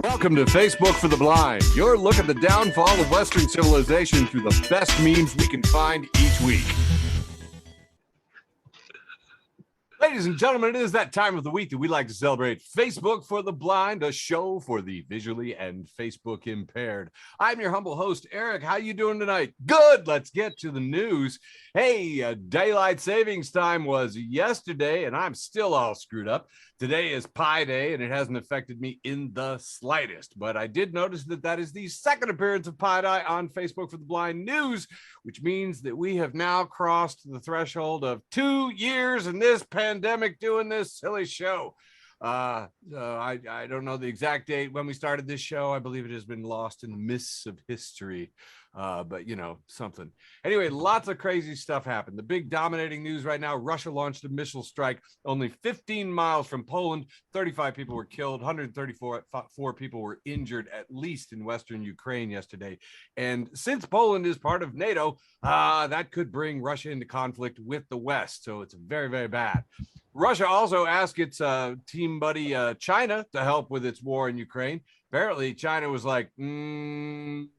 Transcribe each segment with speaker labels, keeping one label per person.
Speaker 1: Welcome to Facebook for the Blind, your look at the downfall of Western civilization through the best memes we can find each week. Ladies and gentlemen, it is that time of the week that we like to celebrate Facebook for the Blind, a show for the visually and Facebook impaired. I'm your humble host, Eric. How you doing tonight? Good. Let's get to the news. Hey, daylight savings time was yesterday, and I'm still all screwed up. Today is Pi Day, and it hasn't affected me in the slightest. But I did notice that is the second appearance of Pi Day on Facebook for the Blind News, which means that we have now crossed the threshold of 2 years in this pandemic doing this silly show. I don't know the exact date when we started this show. I believe it has been lost in the mists of history. But you know, something. Anyway, lots of crazy stuff happened. The big dominating news right now, Russia launched a missile strike only 15 miles from Poland. 35 people were killed, 134 people were injured, at least in Western Ukraine yesterday. And since Poland is part of NATO, that could bring Russia into conflict with the West. So it's very, very bad. Russia also asked its team buddy China to help with its war in Ukraine. Apparently, China was like, nope,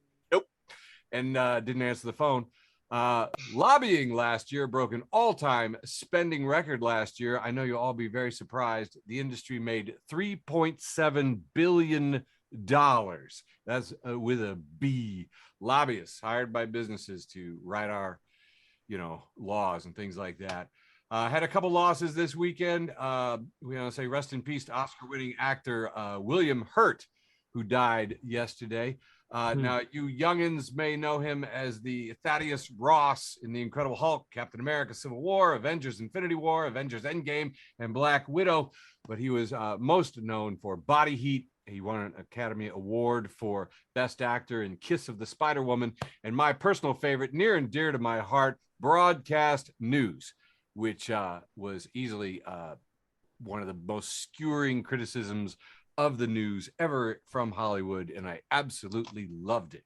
Speaker 1: and didn't answer the phone. Lobbying last year broke an all-time spending record last year. I know you'll all be very surprised. The industry made $3.7 billion. That's with a B. Lobbyists hired by businesses to write our, laws and things like that. Had a couple losses this weekend. We want to say rest in peace to Oscar-winning actor William Hurt, who died yesterday. Now, you youngins may know him as the Thaddeus Ross in The Incredible Hulk, Captain America Civil War, Avengers Infinity War, Avengers Endgame, and Black Widow. But he was most known for Body Heat. He won an Academy Award for Best Actor in Kiss of the Spider-Woman. And my personal favorite, near and dear to my heart, Broadcast News, which was easily one of the most skewering criticisms of the news ever from Hollywood, and I absolutely loved it.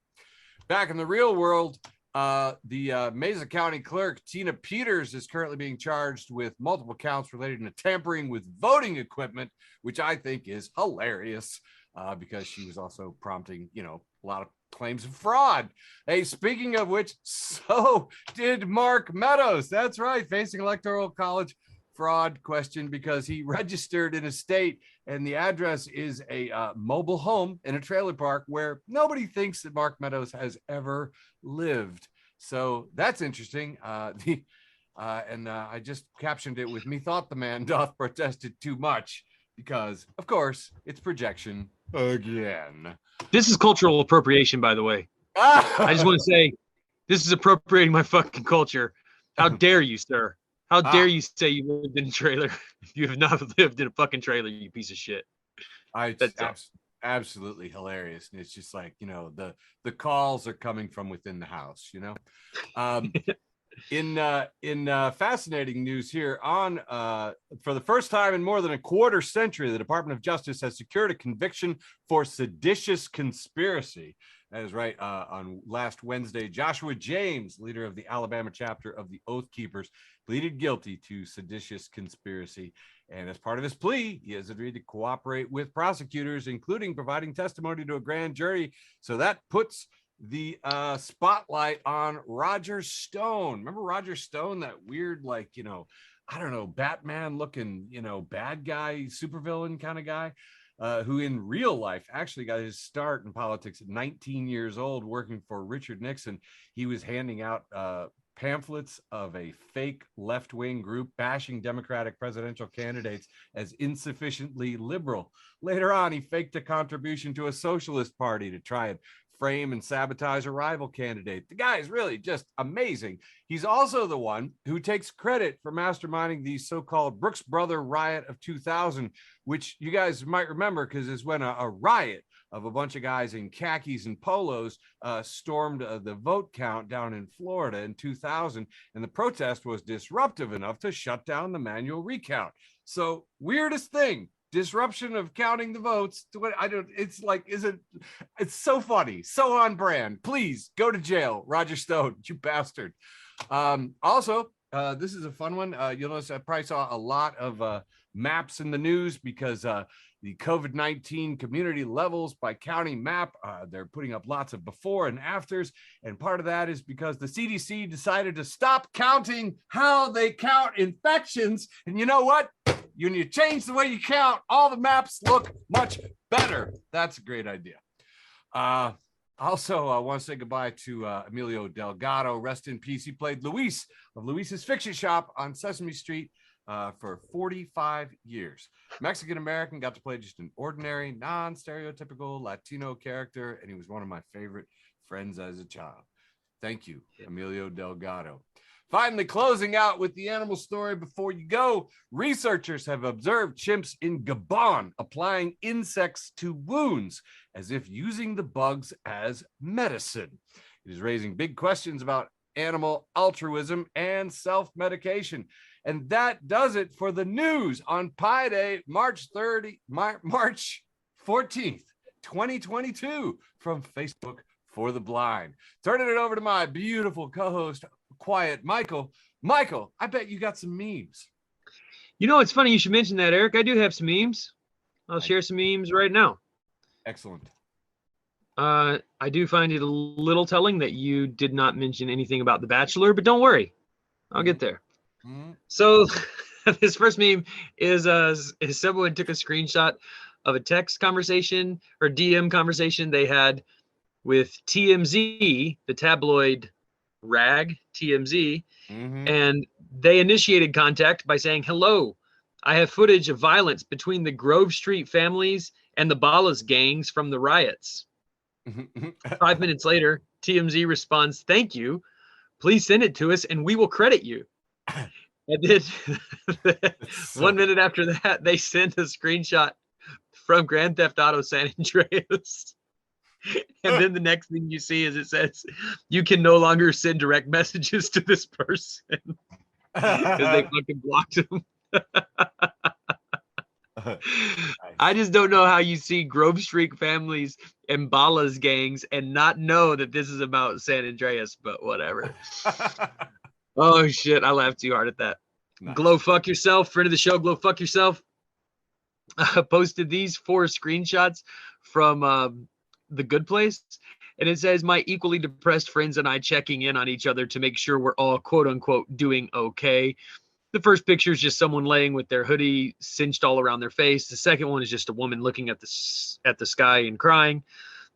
Speaker 1: Back in the real world, the Mesa County Clerk, Tina Peters, is currently being charged with multiple counts related to tampering with voting equipment, which I think is hilarious because she was also prompting, a lot of claims of fraud. Hey, speaking of which, so did Mark Meadows. That's right, facing electoral college fraud question because he registered in a state and the address is a mobile home in a trailer park where nobody thinks that Mark Meadows has ever lived. So that's interesting. And I just captioned it with "Me thought the man doth protested too much," because of course it's projection again.
Speaker 2: This is cultural appropriation, by the way. I just want to say this is appropriating my fucking culture. How dare you, sir? How dare you say you lived in a trailer? You have not lived in a fucking trailer, you piece of shit.
Speaker 1: That's absolutely hilarious. And it's just like, the calls are coming from within the house, In fascinating news here for the first time in more than a quarter century, the Department of Justice has secured a conviction for seditious conspiracy. That is right. On last Wednesday, Joshua James, leader of the Alabama chapter of the Oath Keepers, pleaded guilty to seditious conspiracy. And as part of his plea, he has agreed to cooperate with prosecutors, including providing testimony to a grand jury. So that puts the spotlight on Roger Stone. Remember Roger Stone, that weird, Batman looking, bad guy, supervillain kind of guy? Who in real life actually got his start in politics at 19 years old, working for Richard Nixon. He was handing out pamphlets of a fake left-wing group bashing Democratic presidential candidates as insufficiently liberal. Later on, he faked a contribution to a socialist party to try and frame and sabotage a rival candidate. The guy is really just amazing. He's also the one who takes credit for masterminding the so-called Brooks Brother riot of 2000, which you guys might remember because it's when a riot of a bunch of guys in khakis and polos stormed the vote count down in Florida in 2000, and the protest was disruptive enough to shut down the manual recount. So, weirdest thing. Disruption of counting the votes. It's so funny, so on brand. Please go to jail, Roger Stone, you bastard. Also, this is a fun one. You'll notice I probably saw a lot of maps in the news because the COVID-19 community levels by county map. They're putting up lots of before and afters. And part of that is because the CDC decided to stop counting how they count infections. And you know what? When you change the way you count, all the maps look much better. That's a great idea. Also, I want to say goodbye to Emilio Delgado. Rest in peace. He played Luis of Luis's Fiction Shop on Sesame Street for 45 years. Mexican-American, got to play just an ordinary, non-stereotypical Latino character, and he was one of my favorite friends as a child. Thank you, Emilio Delgado. Finally, closing out with the animal story before you go, researchers have observed chimps in Gabon applying insects to wounds as if using the bugs as medicine. It is raising big questions about animal altruism and self-medication. And that does it for the news on Pi Day, March 14th, 2022, from Facebook for the Blind. Turning it over to my beautiful co-host, Quiet Michael. Michael, I bet you got some memes.
Speaker 2: You know, it's funny you should mention that, Eric. I do have some memes. I'll share some memes right now.
Speaker 1: Excellent.
Speaker 2: I do find it a little telling that you did not mention anything about The Bachelor, but don't worry. I'll get there. Mm-hmm. So this first meme is someone took a screenshot of a text conversation or DM conversation they had with TMZ, the tabloid rag TMZ, and they initiated contact by saying, "Hello, I have footage of violence between the Grove Street families and the Ballas gangs from the riots." 5 minutes later, TMZ responds, "Thank you. Please send it to us and we will credit you." And then 1 minute after that, they sent a screenshot from Grand Theft Auto San Andreas. And then the next thing you see is it says, "You can no longer send direct messages to this person," because they fucking blocked him. I just don't know how you see Grove Street families and Ballas gangs and not know that this is about San Andreas, but whatever. Oh shit, I laughed too hard at that. Nice. Glow fuck yourself, friend of the show, Glow fuck yourself. Posted these 4 screenshots from The Good Place, and it says, "My equally depressed friends and I checking in on each other to make sure we're all quote unquote doing okay." The first picture is just someone laying with their hoodie cinched all around their face. The second one is just a woman looking at the sky and crying.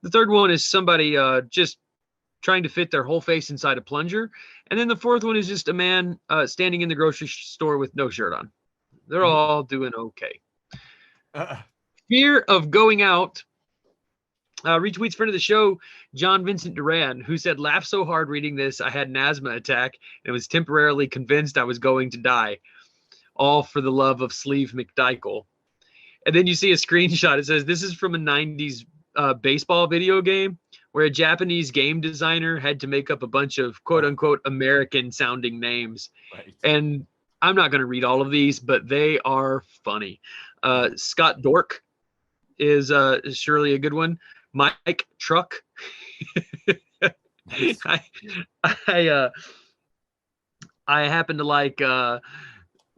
Speaker 2: The third one is somebody just trying to fit their whole face inside a plunger. And then the fourth one is just a man standing in the grocery store with no shirt on. They're all doing okay. Fear of going out. Retweets friend of the show, John Vincent Duran, who said, "Laugh so hard reading this, I had an asthma attack and was temporarily convinced I was going to die. All for the love of Sleeve McDykel." And then you see a screenshot. It says, "This is from a 90s baseball video game where a Japanese game designer had to make up a bunch of quote unquote American sounding names." Right. And I'm not going to read all of these, but they are funny. Scott Dork is surely a good one. Mike Truck. Nice. I happen to like, let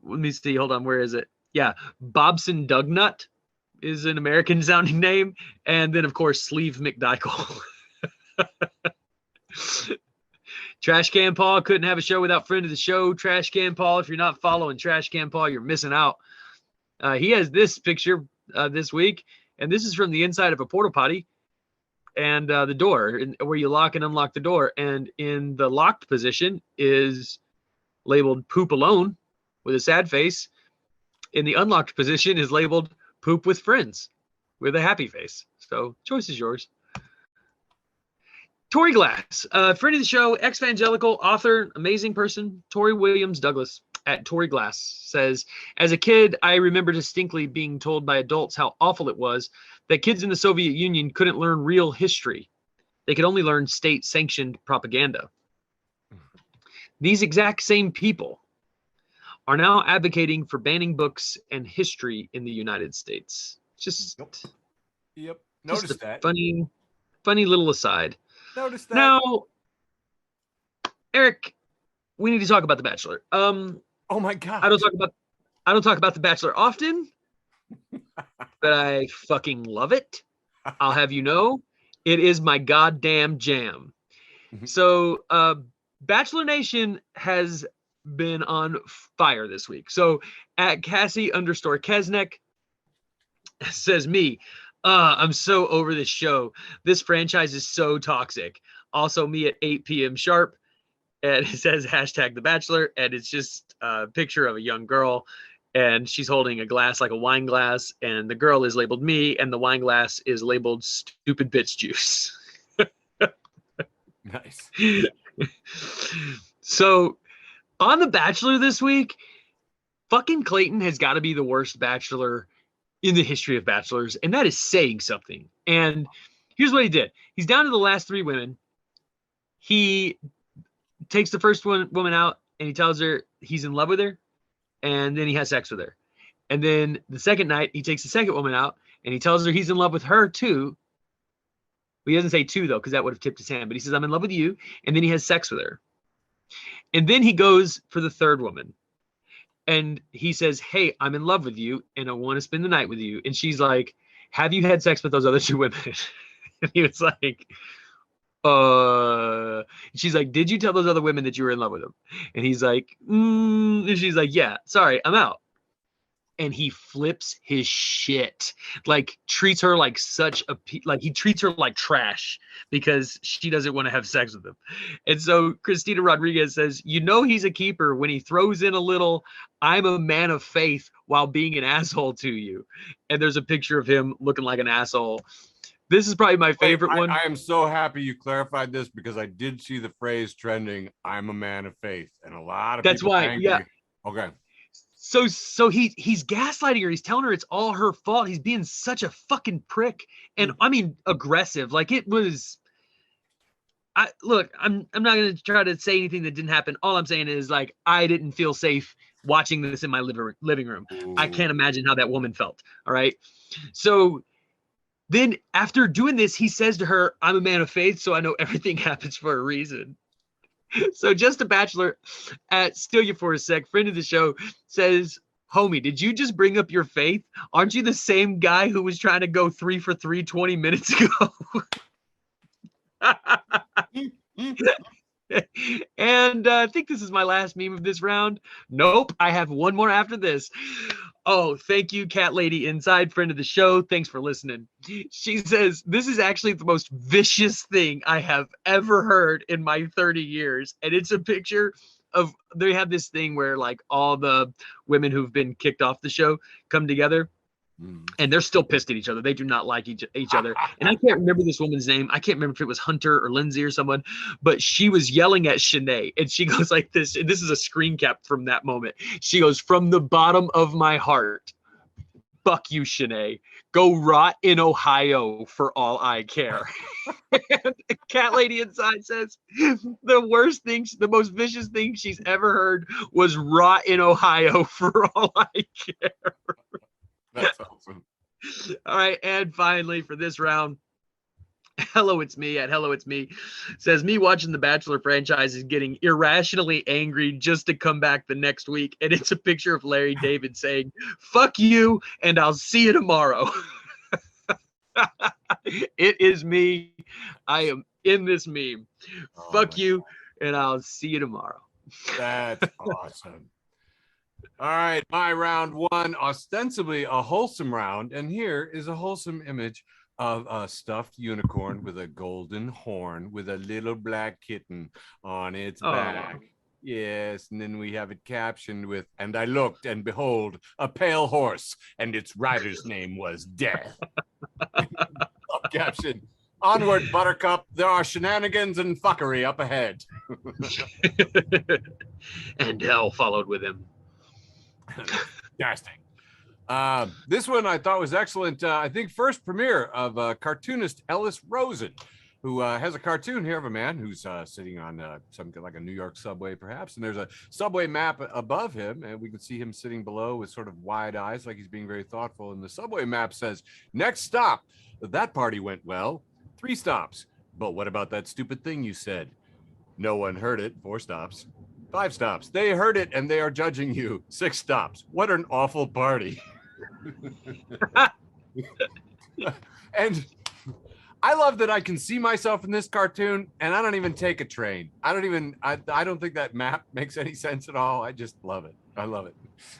Speaker 2: me see, hold on, where is it? Yeah, Bobson Dugnut is an American sounding name. And then, of course, Sleeve McDykel. Trash Can Paul couldn't have a show without friend of the show, Trash Can Paul. If you're not following Trash Can Paul, you're missing out. He has this picture this week, and this is from the inside of a porta potty. And the door where you lock and unlock the door. And in the locked position is labeled "poop alone" with a sad face. In the unlocked position is labeled "poop with friends" with a happy face. So choice is yours. Tori Glass, friend of the show, ex-evangelical, author, amazing person, Tori Williams Douglas at Tori Glass says, "As a kid, I remember distinctly being told by adults how awful it was that kids in the Soviet Union couldn't learn real history. They could only learn state-sanctioned propaganda. These exact same people are now advocating for banning books and history in the United States." Just,
Speaker 1: yep. Notice that.
Speaker 2: Funny little aside.
Speaker 1: Notice that.
Speaker 2: Now, Eric, we need to talk about The Bachelor.
Speaker 1: Oh my God.
Speaker 2: I don't talk about The Bachelor often, but I fucking love it. I'll have you know, it is my goddamn jam. So, Bachelor Nation has been on fire this week. So, at Cassie_Kesnek says me, I'm so over this show. This franchise is so toxic. Also, me at 8 p.m. sharp. And it says hashtag The Bachelor. And it's just a picture of a young girl. And she's holding a glass like a wine glass. And the girl is labeled me. And the wine glass is labeled stupid bitch juice.
Speaker 1: Nice.
Speaker 2: So on The Bachelor this week, fucking Clayton has got to be the worst bachelor in the history of bachelors. And that is saying something. And here's what he did. He's down to the last 3 women. He takes the first woman out and he tells her he's in love with her. And then he has sex with her. And then the second night, he takes the second woman out and he tells her he's in love with her too. He doesn't say 2 though, because that would have tipped his hand. But he says, I'm in love with you. And then he has sex with her. And then he goes for the third woman. And he says, hey, I'm in love with you. And I want to spend the night with you. And she's like, have you had sex with those other 2 women? And he was like, she's like, did you tell those other women that you were in love with them? And he's like, and she's like, yeah, sorry, I'm out. And he flips his shit, like treats her like he treats her like trash because she doesn't want to have sex with him. And so Christina Rodriguez says, you know, he's a keeper when he throws in a little, I'm a man of faith while being an asshole to you. And there's a picture of him looking like an asshole. This is probably my favorite one.
Speaker 1: I am so happy you clarified this because I did see the phrase trending, I'm a man of faith. And a lot of
Speaker 2: That's
Speaker 1: people
Speaker 2: why,
Speaker 1: angry.
Speaker 2: yeah.
Speaker 1: Okay.
Speaker 2: So he's gaslighting her. He's telling her it's all her fault. He's being such a fucking prick. And I mean, aggressive. Like it was, I'm not going to try to say anything that didn't happen. All I'm saying is like, I didn't feel safe watching this in my living room. Ooh. I can't imagine how that woman felt. All right. So then after doing this, he says to her, I'm a man of faith, so I know everything happens for a reason. So Just a Bachelor at Steal You For a Sec, friend of the show, says, homie, did you just bring up your faith? Aren't you the same guy who was trying to go 3 for 3 20 minutes ago? And I think this is my last meme of this round. Nope, I have one more after this. Oh, thank you, Cat Lady Inside, friend of the show. Thanks for listening. She says, this is actually the most vicious thing I have ever heard in my 30 years. And it's a picture of, they have this thing where like all the women who've been kicked off the show come together. And they're still pissed at each other. They do not like each other. And I can't remember this woman's name. I can't remember if it was Hunter or Lindsay or someone, but she was yelling at Shanae. And she goes like this. And this is a screen cap from that moment. She goes, from the bottom of my heart, fuck you, Shanae. Go rot in Ohio for all I care. And Cat Lady Inside says, the most vicious thing she's ever heard was rot in Ohio for all I care.
Speaker 1: That's awesome.
Speaker 2: All right, and finally for this round, Hello It's Me at Hello It's Me says, me watching the Bachelor franchise is getting irrationally angry just to come back the next week. And it's a picture of Larry David saying, fuck you, and I'll see you tomorrow. It is me. I am in this meme. Fuck you, and I'll see you tomorrow.
Speaker 1: That's awesome. All right, my round one, ostensibly a wholesome round. And here is a wholesome image of a stuffed unicorn with a golden horn with a little black kitten on its back. Yes, and then we have it captioned with, and I looked, and behold, a pale horse, and its rider's name was Death. Caption, onward, Buttercup, there are shenanigans and fuckery up ahead.
Speaker 2: And hell followed with him.
Speaker 1: Fantastic. This one I thought was excellent. I think first premiere of cartoonist Ellis Rosen, who has a cartoon here of a man who's sitting on something like a New York subway, perhaps. And there's a subway map above him, and we can see him sitting below with sort of wide eyes, like he's being very thoughtful. And the subway map says, next stop, that party went well. 3 stops. But what about that stupid thing you said? No one heard it. 4 stops. 5 stops. They heard it and they are judging you. 6 stops. What an awful party. And I love that I can see myself in this cartoon, and I don't even take a train. I don't think that map makes any sense at all. I just love it. I love it.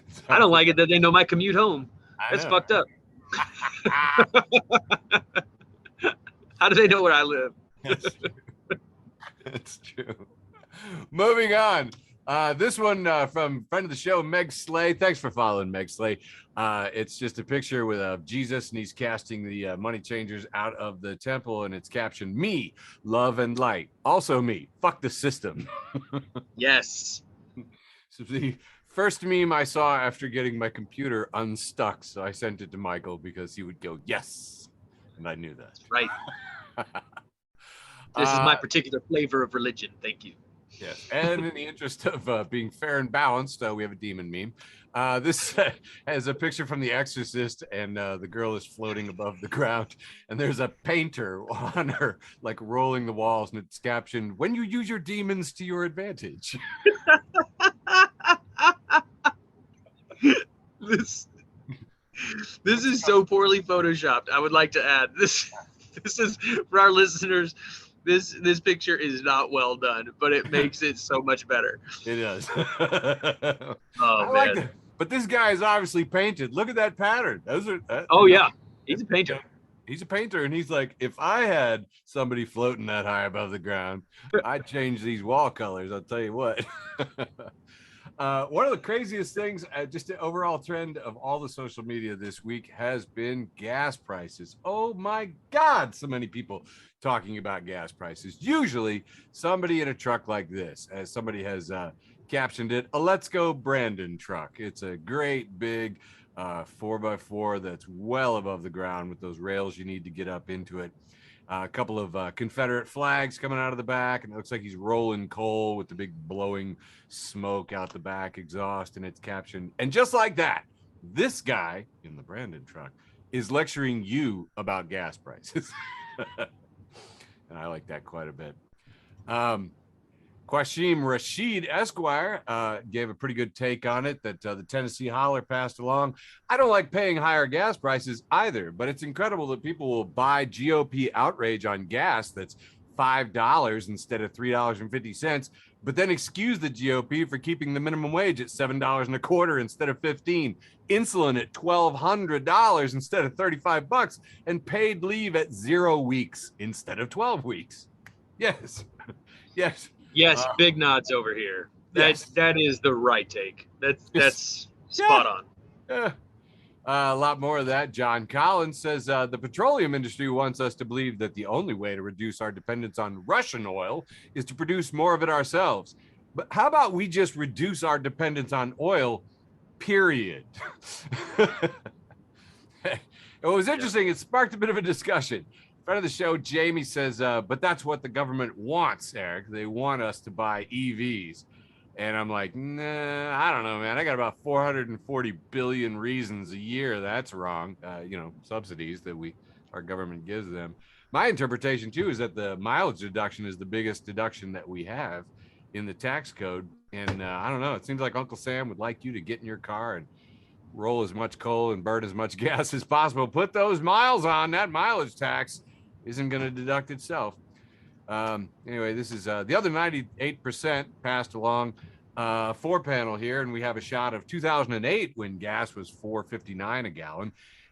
Speaker 1: So,
Speaker 2: I don't like it that they know my commute home. That's fucked up. How do they know where I live?
Speaker 1: That's true. Moving on. This one from friend of the show, Meg Slay. Thanks for following, Meg Slay. It's just a picture with Jesus, and he's casting the money changers out of the temple, and it's captioned, "Me, love and light. Also me, fuck the system."
Speaker 2: Yes.
Speaker 1: So the first meme I saw after getting my computer unstuck, so I sent it to Michael because he would go, "Yes," and I knew that.
Speaker 2: Right. This is my particular flavor of religion. Thank you.
Speaker 1: Yes, and in the interest of being fair and balanced, we have a demon meme. This has a picture from The Exorcist, and the girl is floating above the ground, and there's a painter on her, like rolling the walls, and it's captioned, "When you use your demons to your advantage."
Speaker 2: This is so poorly photoshopped. I would like to add this is for our listeners. This picture is not well done, but it makes it so much better.
Speaker 1: It does.
Speaker 2: Oh, man.
Speaker 1: Like but this guy is obviously painted. Look at that pattern.
Speaker 2: Yeah, he's a painter.
Speaker 1: He's a painter, and he's like, if I had somebody floating that high above the ground, I'd change these wall colors. I'll tell you what. One of the craziest things, just the overall trend of all the social media this week has been gas prices. Oh my God, so many people talking about gas prices. Usually somebody in a truck like this, as somebody has captioned it, a Let's Go Brandon truck. It's a great big 4x4 that's well above the ground with those rails you need to get up into it. A couple of Confederate flags coming out of the back, and it looks like he's rolling coal with the big blowing smoke out the back exhaust, and it's captioned, "And just like that, this guy in the Brandon truck is lecturing you about gas prices." And I like that quite a bit. Quashim Rashid Esquire gave a pretty good take on it, that the Tennessee Holler passed along. "I don't like paying higher gas prices either, but it's incredible that people will buy GOP outrage on gas that's $5 instead of $3.50, but then excuse the GOP for keeping the minimum wage at $7.25 instead of $15, insulin at $1,200 instead of $35, and paid leave at 0 weeks instead of 12 weeks. Yes, yes.
Speaker 2: Yes, big nods over here. That is the right take. That's spot on.
Speaker 1: Yeah. A lot more of that. John Collins says the petroleum industry wants us to believe that the only way to reduce our dependence on Russian oil is to produce more of it ourselves. But how about we just reduce our dependence on oil, period? It was interesting. It sparked a bit of a discussion. Friend of the show, Jamie says, but that's what the government wants, Eric. They want us to buy EVs. And I'm like, nah, I don't know, man. I got about 440 billion reasons a year that's wrong. Subsidies that our government gives them. My interpretation, too, is that the mileage deduction is the biggest deduction that we have in the tax code. And I don't know. It seems like Uncle Sam would like you to get in your car and roll as much coal and burn as much gas as possible. Put those miles on. That mileage tax isn't going to deduct itself. Anyway, this is the other 98% passed along 4-panel here, and we have a shot of 2008 when gas was $4.59 a gallon,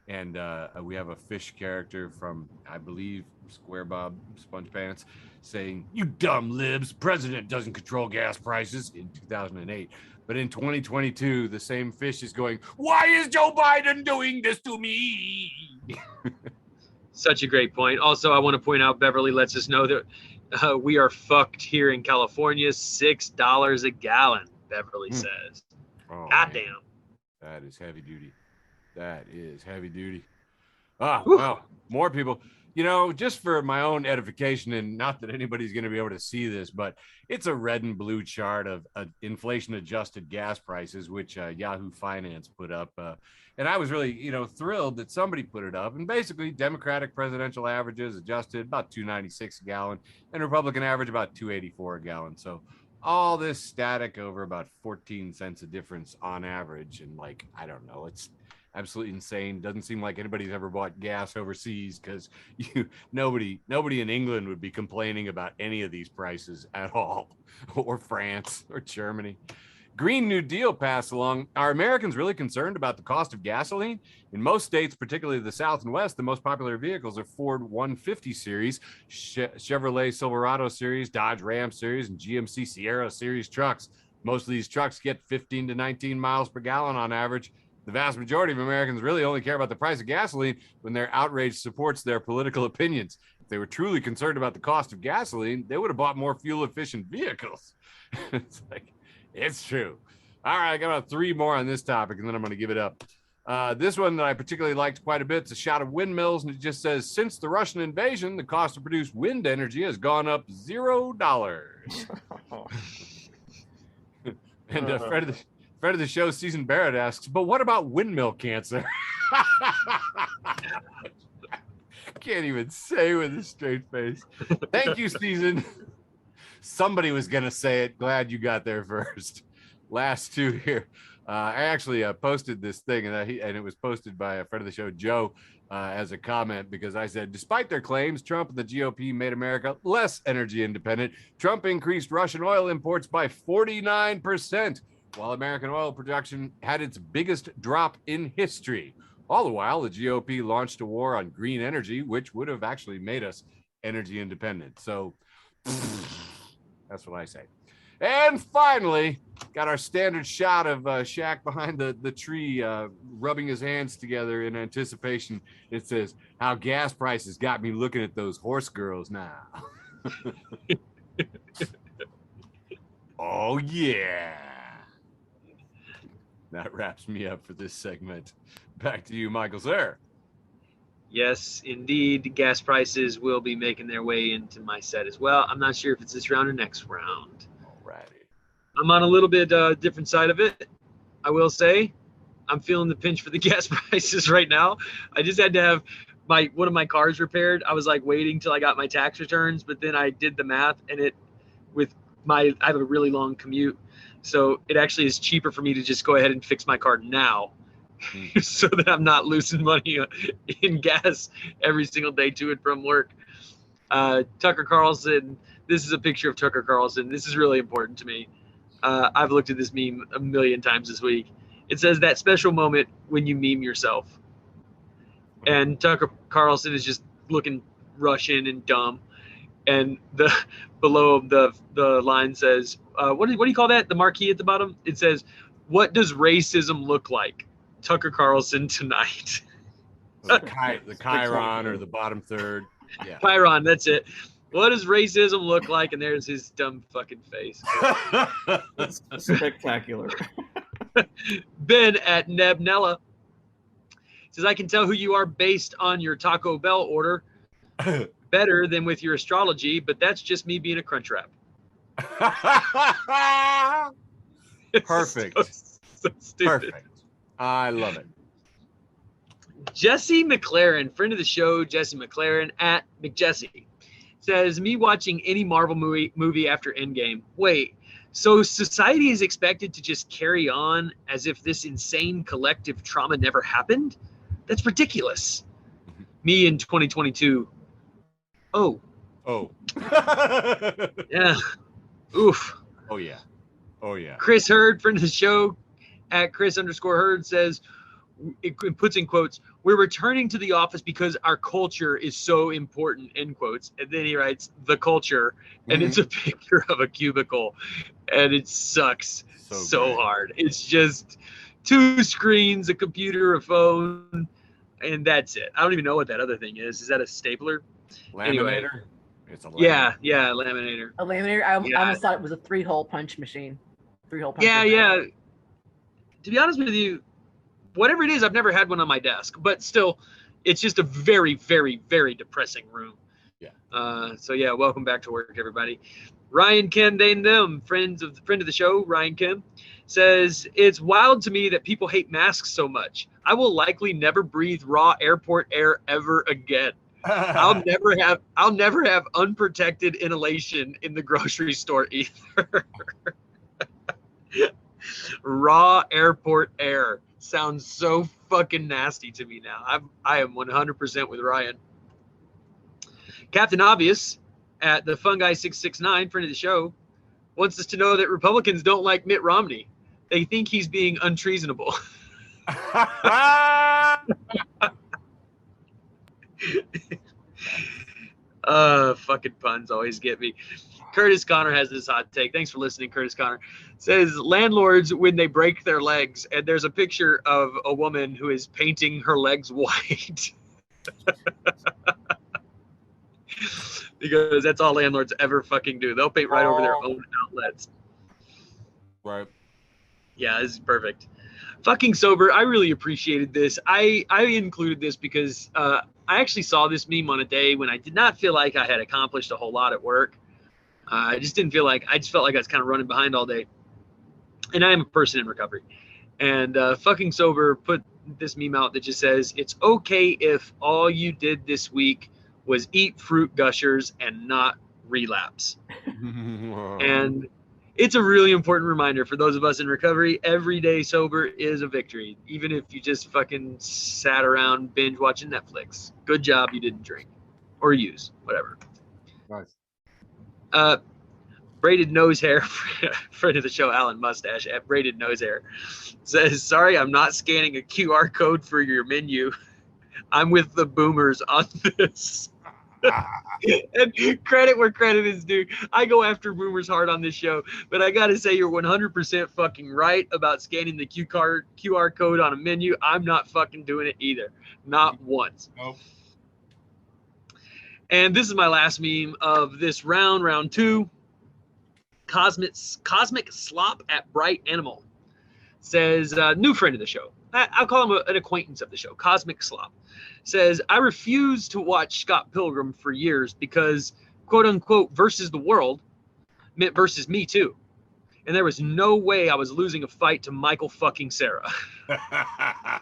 Speaker 1: and we have a fish character from, I believe, Square Bob Sponge Pants saying, "You dumb libs, president doesn't control gas prices," in 2008. But in 2022, the same fish is going, "Why is Joe Biden doing this to me?"
Speaker 2: Such a great point. Also, I want to point out, Beverly lets us know that we are fucked here in California, $6 a gallon, Beverly says.
Speaker 1: Oh,
Speaker 2: goddamn.
Speaker 1: That is heavy duty. That is heavy duty. Well, more people. Just for my own edification, and not that anybody's going to be able to see this, but it's a red and blue chart of inflation-adjusted gas prices, which Yahoo Finance put up. And I was really, thrilled that somebody put it up. And basically, Democratic presidential averages adjusted about $2.96 a gallon, and Republican average about $2.84 a gallon. So all this static over about 14 cents a difference on average. And I don't know, absolutely insane. Doesn't seem like anybody's ever bought gas overseas, because nobody in England would be complaining about any of these prices at all, or France or Germany. Green New Deal passed along. Are Americans really concerned about the cost of gasoline? In most states, particularly the South and West, the most popular vehicles are Ford 150 series, Chevrolet Silverado series, Dodge Ram series, and GMC Sierra series trucks. Most of these trucks get 15 to 19 miles per gallon on average. The vast majority of Americans really only care about the price of gasoline when their outrage supports their political opinions. If they were truly concerned about the cost of gasoline, they would have bought more fuel-efficient vehicles. It's like, it's true. All right, I got about 3 more on this topic, and then I'm going to give it up. This one that I particularly liked quite a bit, it's a shot of windmills, and it just says, since the Russian invasion, the cost to produce wind energy has gone up $0. And friend of the show, Season Barrett, asks, but what about windmill cancer? Can't even say with a straight face. Thank you, Season. Somebody was going to say it. Glad you got there first. Last 2 here. I actually posted this thing, and it was posted by a friend of the show, Joe, as a comment, because I said, despite their claims, Trump and the GOP made America less energy independent. Trump increased Russian oil imports by 49%, while American oil production had its biggest drop in history. All the while, the GOP launched a war on green energy, which would have actually made us energy independent. So that's what I say. And finally, got our standard shot of Shaq behind the tree, rubbing his hands together in anticipation. It says, how gas prices got me looking at those horse girls now. Oh, yeah. That wraps me up for this segment. Back to you, Michael Sir.
Speaker 2: Yes, indeed. Gas prices will be making their way into my set as well. I'm not sure if it's this round or next round.
Speaker 1: Alrighty.
Speaker 2: I'm on a little bit different side of it. I will say I'm feeling the pinch for the gas prices right now. I just had to have one of my cars repaired. I was like waiting till I got my tax returns, but then I did the math, and I have a really long commute. So it actually is cheaper for me to just go ahead and fix my car now so that I'm not losing money in gas every single day to and from work. Tucker Carlson, this is a picture of Tucker Carlson. This is really important to me. I've looked at this meme a million times this week. It says that special moment when you meme yourself. And Tucker Carlson is just looking Russian and dumb. And below the line says, what do you call that? The marquee at the bottom? It says, what does racism look like? Tucker Carlson tonight.
Speaker 1: The Chiron or the bottom third. Yeah.
Speaker 2: Chiron, that's it. What does racism look like? And there's his dumb fucking face.
Speaker 3: That's spectacular.
Speaker 2: Ben at Nebnella says, I can tell who you are based on your Taco Bell order. Better than with your astrology, but that's just me being a crunch wrap.
Speaker 1: Perfect.
Speaker 2: So stupid.
Speaker 1: Perfect. I love it.
Speaker 2: Jesse McLaren, friend of the show, Jesse McLaren at McJesse, says, me watching any Marvel movie after Endgame. Wait, so society is expected to just carry on as if this insane collective trauma never happened? That's ridiculous. Me in 2022. Oh. Yeah. Oof.
Speaker 1: Oh, yeah.
Speaker 2: Chris Hurd, friend of the show, at Chris_Hurd, says, it puts in quotes, we're returning to the office because our culture is so important, end quotes. And then he writes, the culture, and it's a picture of a cubicle, and it sucks so hard. It's just 2 screens, a computer, a phone, and that's it. I don't even know what that other thing is. Is that a stapler?
Speaker 1: Laminator?
Speaker 2: Anyway,
Speaker 1: It's a laminator.
Speaker 2: Yeah, laminator.
Speaker 4: A laminator? I almost thought it was a 3-hole punch machine. 3-hole punch.
Speaker 2: Yeah. To be honest with you, whatever it is, I've never had one on my desk. But still, it's just a very, very, very depressing room.
Speaker 1: Yeah.
Speaker 2: So yeah, welcome back to work, everybody. Ryan Kim, they and them, friend of the show, Ryan Kim, says, it's wild to me that people hate masks so much. I will likely never breathe raw airport air ever again. I'll never have unprotected inhalation in the grocery store either. Raw airport air. sounds so fucking nasty to me now. I am 100% with Ryan. Captain Obvious at the Fungi669, friend of the show, wants us to know that Republicans don't like Mitt Romney. They think he's being untreasonable. Fucking puns always get me. Curtis Connor has this hot take. Thanks for listening, Curtis Connor. Says landlords, when they break their legs, and there's a picture of a woman who is painting her legs white. Because that's all landlords ever fucking do. They'll paint right over their own outlets.
Speaker 1: Right.
Speaker 2: Yeah, this is perfect. Fucking sober. I really appreciated this. I included this because I actually saw this meme on a day when I did not feel like I had accomplished a whole lot at work. I just felt like I was kind of running behind all day. And I am a person in recovery. And fucking sober put this meme out that just says, it's okay if all you did this week was eat fruit gushers and not relapse. And it's a really important reminder for those of us in recovery. Every day sober is a victory, even if you just fucking sat around binge watching Netflix. Good job you didn't drink or use, whatever.
Speaker 1: Nice.
Speaker 2: Braided nose hair, friend of the show, Alan Mustache at Braided Nose Hair, says, sorry, I'm not scanning a QR code for your menu. I'm with the boomers on this. And credit where credit is due. I go after boomers hard on this show, but I gotta say you're 100% fucking right about scanning the QR code on a menu. I'm not fucking doing it either. Not once.
Speaker 1: Nope.
Speaker 2: And this is my last meme of this round 2. Cosmic Slop at Bright Animal says, new friend of the show. I'll call him an acquaintance of the show. Cosmic Slop says, I refused to watch Scott Pilgrim for years because, quote unquote, versus the world meant versus me too. And there was no way I was losing a fight to Michael fucking Sarah.
Speaker 1: I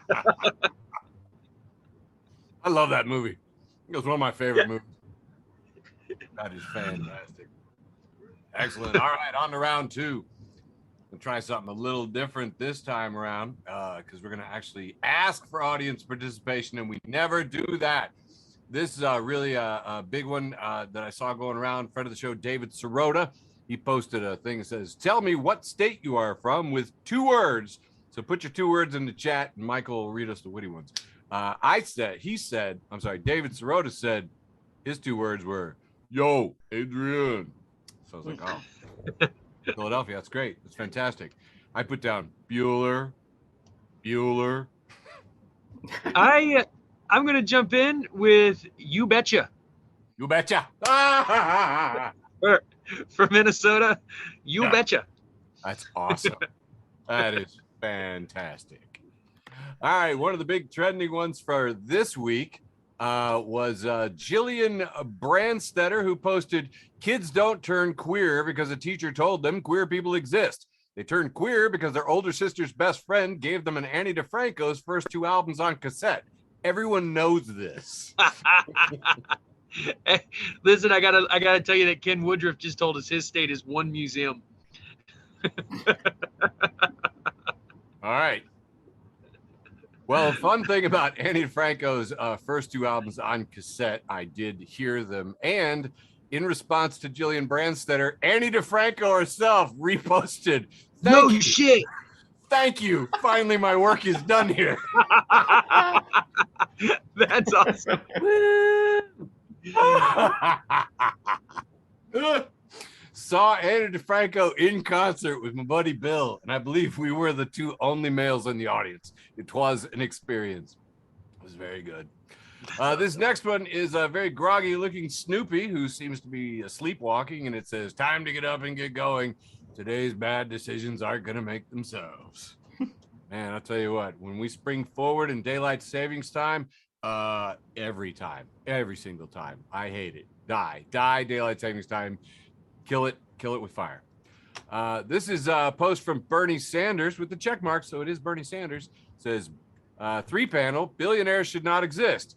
Speaker 1: love that movie. It was one of my favorite movies. That is fantastic. Excellent. All right, on to round 2. We'll try something a little different this time around because we're going to actually ask for audience participation, and we never do that. This is really a big one that I saw going around. Friend of the show, David Sirota. He posted a thing that says, tell me what state you are from with 2 words. So put your 2 words in the chat, and Michael will read us the witty ones. David Sirota said his 2 words were, yo, Adrian. So I was like, oh, Philadelphia, that's great. That's fantastic. I put down Bueller.
Speaker 2: I'm going to jump in with You Betcha.
Speaker 1: You betcha.
Speaker 2: For Minnesota, You Betcha.
Speaker 1: That's awesome. That is fantastic. All right, one of the big trending ones for this week was Jillian Brandstetter, who posted, kids don't turn queer because a teacher told them queer people exist. They turned queer because their older sister's best friend gave them an Annie DeFranco's first 2 albums on cassette. Everyone knows this.
Speaker 2: Listen, I gotta tell you that Ken Woodruff just told us his state is 1 museum.
Speaker 1: All right. Well, a fun thing about Annie DeFranco's first 2 albums on cassette, I did hear them. And in response to Jillian Brandstetter, Annie DeFranco herself reposted.
Speaker 2: No shit.
Speaker 1: Thank you. Finally, my work is done here.
Speaker 2: That's awesome.
Speaker 1: Saw Annie DeFranco in concert with my buddy Bill, and I believe we were the 2 only males in the audience. It was an experience. It was very good. This next one is a very groggy-looking Snoopy who seems to be sleepwalking, and it says, time to get up and get going. Today's bad decisions aren't going to make themselves. Man, I'll tell you what, when we spring forward in daylight savings time, every single time, I hate it. Die, daylight savings time. Kill it with fire. This is a post from Bernie Sanders with the check mark, so it is Bernie Sanders. It says, 3-panel, billionaires should not exist.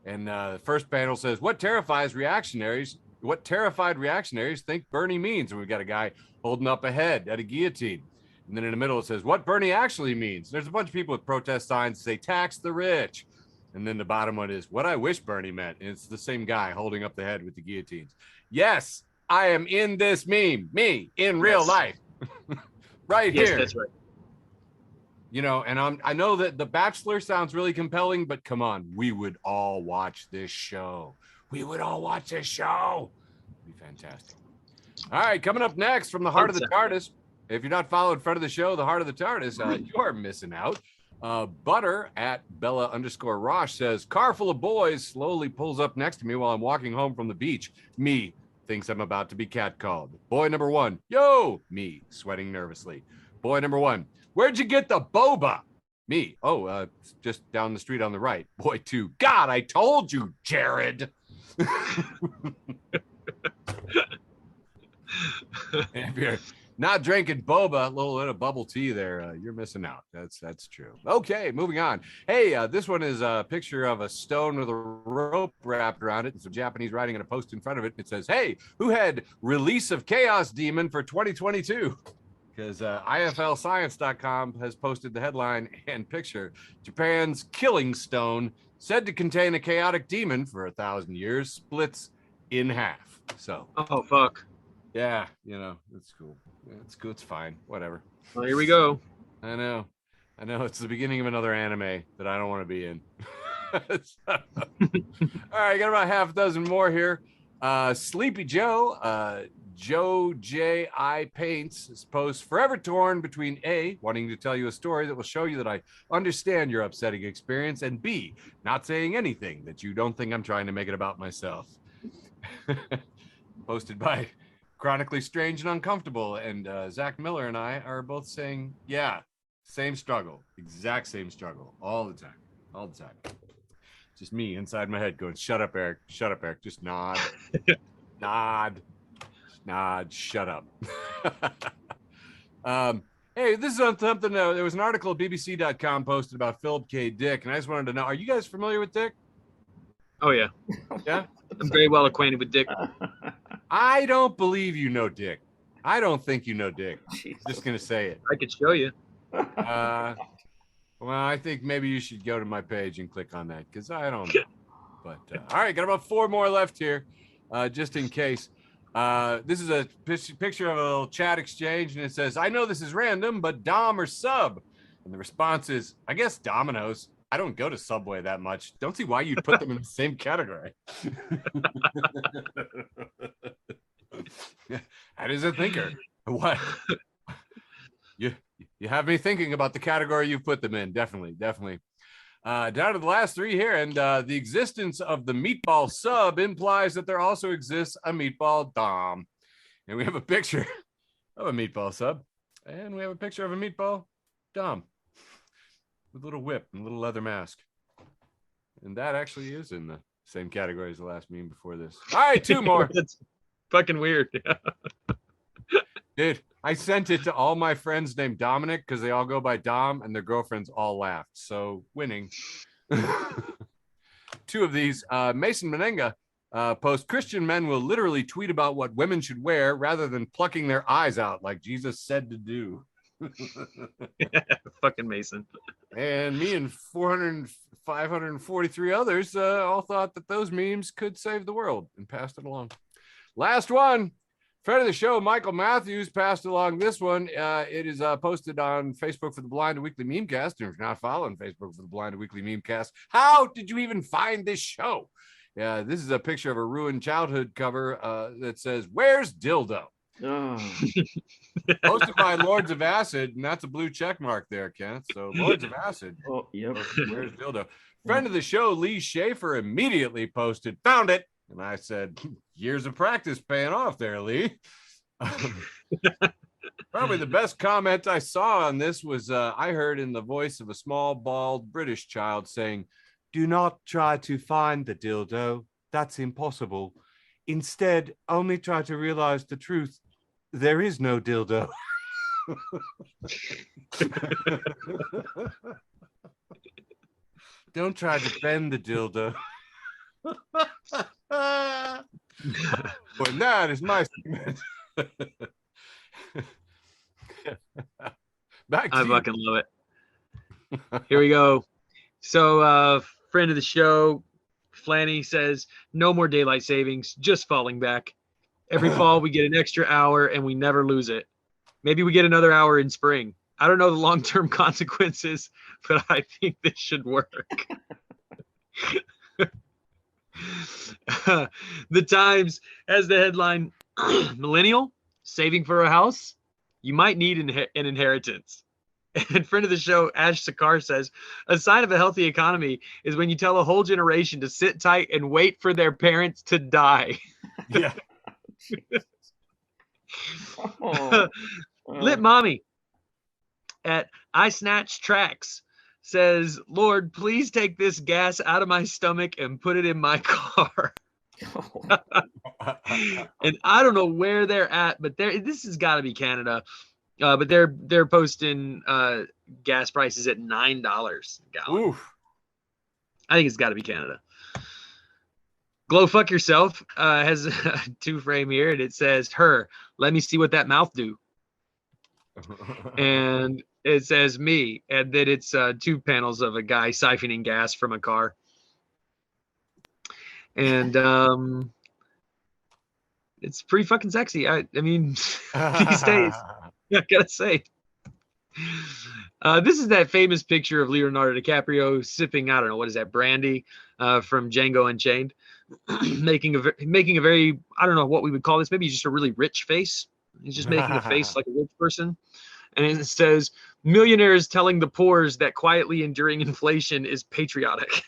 Speaker 1: And the first panel says, what terrified reactionaries think Bernie means? And we've got a guy holding up a head at a guillotine. And then in the middle, it says what Bernie actually means. There's a bunch of people with protest signs that say tax the rich. And then the bottom one is what I wish Bernie meant. And it's the same guy holding up the head with the guillotines. Yes, I am in this meme. Me in real life. Right here.
Speaker 2: Yes, that's right.
Speaker 1: You know, and I know that The Bachelor sounds really compelling, but come on, we would all watch this show. We would all watch this show. It'd be fantastic. All right, coming up next from the heart of the TARDIS. If you're not following friend of the show, the heart of the TARDIS, you are missing out. Butter at Bella_Rosh says, car full of boys slowly pulls up next to me while I'm walking home from the beach. Me thinks I'm about to be catcalled. Boy number one, yo, me sweating nervously. Boy number one, where'd you get the boba? Me, just down the street on the right. Boy two, God, I told you, Jared. If you're not drinking boba, a little bit of bubble tea there, you're missing out. That's true. Okay, moving on. Hey, this one is a picture of a stone with a rope wrapped around it. It's a Japanese writing and a post in front of it. It says, hey, who had release of Chaos Demon for 2022? Because IFLscience.com has posted the headline and picture. Japan's killing stone, said to contain a chaotic demon for 1,000 years, splits in half. So.
Speaker 2: Oh, fuck.
Speaker 1: Yeah, you know, it's cool. It's cool. It's fine. Whatever.
Speaker 2: Well, here we go.
Speaker 1: I know. It's the beginning of another anime that I don't want to be in. All right, got about half a dozen more here. Sleepy Joe, Joe J.I. Paints posts forever torn between A, wanting to tell you a story that will show you that I understand your upsetting experience, and B, not saying anything that you don't think I'm trying to make it about myself. Posted by Chronically Strange and Uncomfortable, and Zach Miller and I are both saying, yeah, same struggle, exact same struggle, all the time. Just me inside my head going, shut up, Eric, just nod, nod, shut up. Hey, this is on something, there was an article at bbc.com posted about Philip K. Dick, and I just wanted to know, are you guys familiar with Dick?
Speaker 2: Oh, yeah.
Speaker 1: Yeah?
Speaker 2: I'm very well acquainted with Dick.
Speaker 1: I don't believe you know Dick. I don't think you know Dick.
Speaker 3: Jesus.
Speaker 1: Just going to say it.
Speaker 2: I could show you.
Speaker 1: Well, I think maybe you should go to my page and click on that because I don't know. But all right, got about 4 more left here, just in case. This is a picture of a little chat exchange, and it says, I know this is random, but Dom or sub? And the response is, I guess Domino's. I don't go to Subway that much. Don't see why you'd put them in the same category. That is a thinker. What? You have me thinking about the category you put them in. Definitely. Down to the last 3 here, and the existence of the meatball sub implies that there also exists a meatball dom. And we have a picture of a meatball sub, and we have a picture of a meatball dom with a little whip and a little leather mask. And that actually is in the same category as the last meme before this. All right, 2 more.
Speaker 2: That's fucking weird.
Speaker 1: Dude, I sent it to all my friends named Dominic because they all go by Dom and their girlfriends all laughed. So winning. 2 of these. Mason Menenga post, Christian men will literally tweet about what women should wear rather than plucking their eyes out like Jesus said to do.
Speaker 2: Fucking Mason.
Speaker 1: And me and 543 others all thought that those memes could save the world and passed it along. Last one. Friend of the show, Michael Matthews, passed along this one. It is posted on Facebook for the Blind and Weekly Memecast. And if you're not following Facebook for the Blind and Weekly Memecast, how did you even find this show? Yeah, this is a picture of a ruined childhood cover that says, Where's Dildo?
Speaker 3: Oh.
Speaker 1: Posted by Lords of Acid, and that's a blue check mark there, Kenneth. So Lords of Acid.
Speaker 3: Oh, yep.
Speaker 1: Where's Dildo? Friend of the show, Lee Schaefer, immediately posted, found it. And I said, years of practice paying off there, Lee. Probably the best comment I saw on this was I heard in the voice of a small, bald British child saying, do not try to find the dildo. That's impossible. Instead, only try to realize the truth. There is no dildo. Don't try to bend the dildo. But that is my segment. Back to
Speaker 2: I
Speaker 1: you.
Speaker 2: fucking love it. Here we go. So, friend of the show, Flanny says, no more daylight savings, just falling back. Every fall we get an extra hour and we never lose it. Maybe we get another hour in spring. I don't know the long-term consequences, but I think this should work. The Times has the headline, millennial saving for a house? You might need an inheritance. And friend of the show, Ash Sakar says, a sign of a healthy economy is when you tell a whole generation to sit tight and wait for their parents to die.
Speaker 1: Yeah.
Speaker 2: Lit Mommy at I Snatch Tracks says, Lord, please take this gas out of my stomach and put it in my car. And I don't know where they're at, but this has got to be Canada. But they're posting gas prices at $9 a gallon.
Speaker 1: Oof.
Speaker 2: I think it's got to be Canada. Glow Fuck Yourself has a 2-frame here, and it says, her, let me see what that mouth do. And it says me, and then it's 2 panels of a guy siphoning gas from a car. And it's pretty fucking sexy. I mean, these days, I gotta say. This is that famous picture of Leonardo DiCaprio sipping, I don't know, what is that, brandy from Django Unchained, making a very, I don't know what we would call this, maybe just a really rich face. He's just making a face like a rich person. And it says, millionaires telling the poors that quietly enduring inflation is patriotic.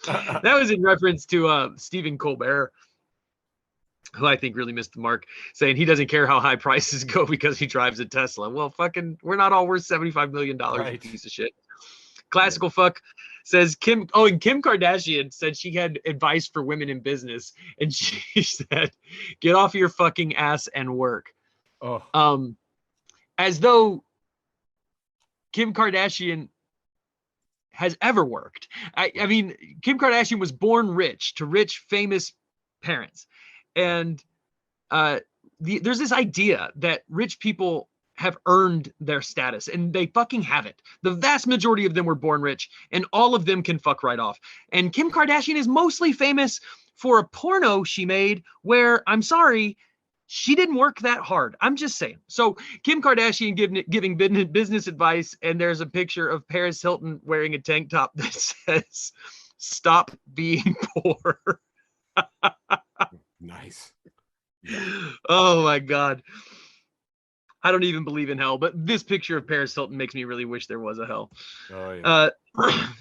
Speaker 2: That was in reference to Stephen Colbert, who I think really missed the mark, saying he doesn't care how high prices go because he drives a Tesla. Well, fucking, we're not all worth $75 million, right. You piece of shit. Classical fuck says Kim Kardashian said she had advice for women in business, and she said, get off your fucking ass and work.
Speaker 1: Oh.
Speaker 2: As though Kim Kardashian has ever worked. I mean, Kim Kardashian was born rich to rich, famous parents. And there's this idea that rich people have earned their status, and they fucking haven't. The vast majority of them were born rich, and all of them can fuck right off. And Kim Kardashian is mostly famous for a porno she made where, I'm sorry, she didn't work that hard. I'm just saying. So Kim Kardashian giving business advice, and there's a picture of Paris Hilton wearing a tank top that says, stop being poor.
Speaker 1: Nice.
Speaker 2: Oh my God. I don't even believe in hell, but this picture of Paris Hilton makes me really wish there was a hell.
Speaker 1: Oh, yeah.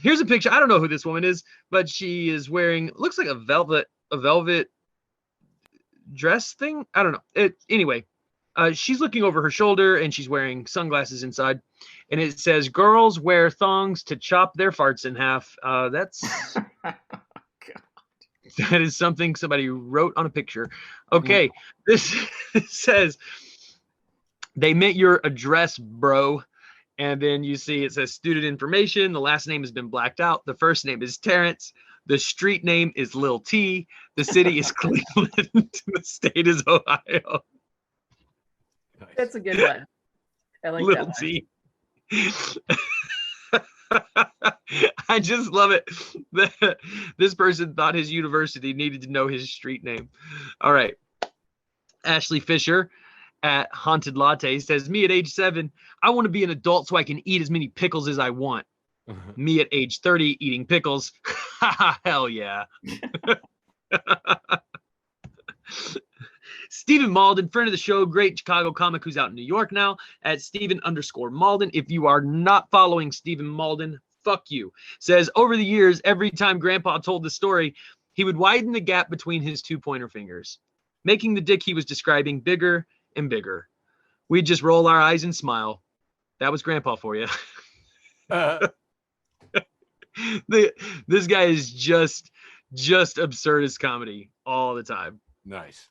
Speaker 2: Here's a picture. I don't know who this woman is, but she is wearing, looks like a velvet dress thing. I don't know. Anyway, she's looking over her shoulder and she's wearing sunglasses inside, and it says, girls wear thongs to chop their farts in half. That's that is something somebody wrote on a picture. Okay, this says, they meant your address, bro. And then you see it says student information. The last name has been blacked out. The first name is Terrence. The street name is Lil T. The city is Cleveland. The state is Ohio.
Speaker 4: That's a good one. I like
Speaker 2: Lil
Speaker 4: that
Speaker 2: T. I just love it. This person thought his university needed to know his street name. All right. Ashley Fisher at Haunted Latte says, me at age 7, I want to be an adult so I can eat as many pickles as I want. Me at age 30 eating pickles. Hell yeah. Stephen Malden, friend of the show, great Chicago comic who's out in New York now, at Stephen_Malden. If you are not following Stephen Malden, fuck you. Says, over the years, every time Grandpa told the story, he would widen the gap between his 2 pointer fingers, making the dick he was describing bigger and bigger. We'd just roll our eyes and smile. That was Grandpa for you. This guy is just absurdist comedy all the time.
Speaker 1: Nice.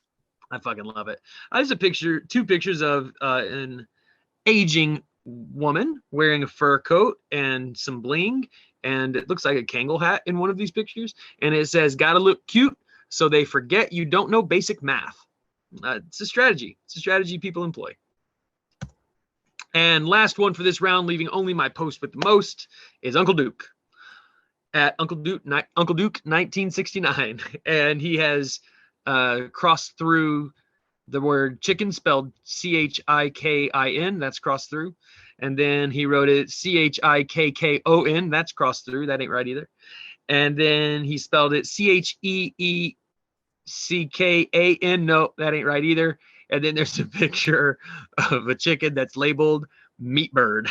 Speaker 2: I fucking love it. There's a picture, 2 pictures of an aging woman wearing a fur coat and some bling, and it looks like a Kangol hat in one of these pictures, and it says, gotta look cute so they forget you don't know basic math. It's a strategy. It's a strategy people employ. And last one for this round, leaving only my post with the most, is Uncle Duke. At Uncle Duke 1969. And he has crossed through the word chicken, spelled CHIKIN. That's crossed through. And then he wrote it CHIKKON. That's crossed through. That ain't right either. And then he spelled it CHEECKAN. No, that ain't right either. And then there's a picture of a chicken that's labeled Meat Bird.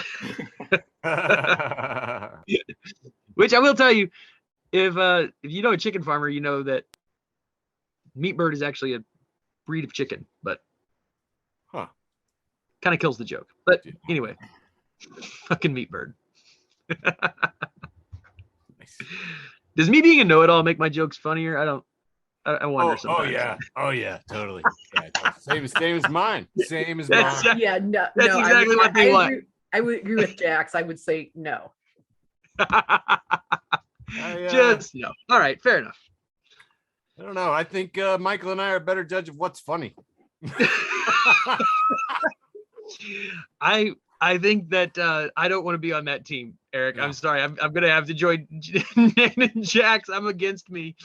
Speaker 2: Which I will tell you, if you know a chicken farmer, you know that Meat Bird is actually a breed of chicken, but kind of kills the joke. But anyway, fucking Meat Bird.
Speaker 1: Nice.
Speaker 2: Does me being a know-it-all make my jokes funnier? I wonder sometimes.
Speaker 1: Oh yeah, totally. Yeah, same as mine. Same as mine.
Speaker 4: Yeah, no,
Speaker 2: That's exactly what they want.
Speaker 4: I would agree with Jax. I would say no.
Speaker 2: Just no. All right, fair enough.
Speaker 1: I don't know. I think Michael and I are a better judge of what's funny.
Speaker 2: I think that I don't want to be on that team, Eric. No. I'm sorry. I'm gonna have to join Nan and Jax. I'm against me.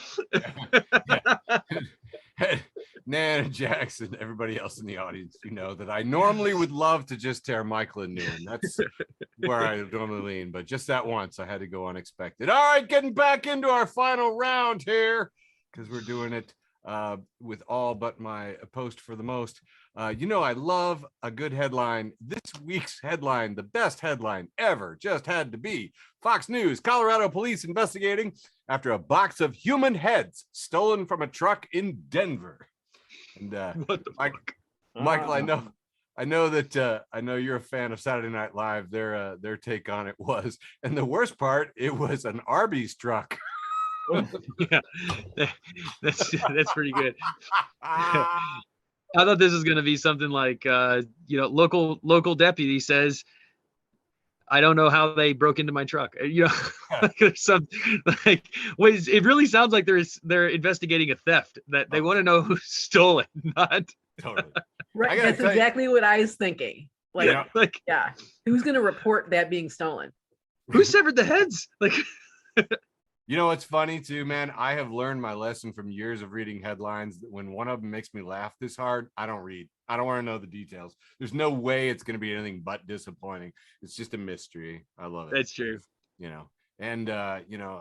Speaker 1: Nan and Jax and everybody else in the audience, you know that I normally would love to just tear Michael a new one. That's where I normally lean, but just that once I had to go unexpected. All right, getting back into our final round here because we're doing it with all but my post for the most. You know, I love a good headline. This week's headline, the best headline ever, just had to be Fox News. Colorado police investigating after a box of human heads stolen from a truck in Denver. And
Speaker 2: what the fuck?
Speaker 1: Michael, I know that I know you're a fan of Saturday Night Live. Their take on it was, and the worst part, it was an Arby's truck.
Speaker 2: Yeah, that's pretty good. I thought this was going to be something like, local deputy says, I don't know how they broke into my truck. You know, it really sounds like they're investigating a theft, that they want to know who stole it, not
Speaker 1: totally.
Speaker 4: Right. That's exactly what I was thinking. Yeah. Who's going to report that being stolen?
Speaker 2: Who severed the heads?
Speaker 1: You know what's funny too, man? I have learned my lesson from years of reading headlines that when one of them makes me laugh this hard, I don't read. I don't want to know the details. There's no way it's going to be anything but disappointing. It's just a mystery. I love it.
Speaker 2: That's true.
Speaker 1: You know, and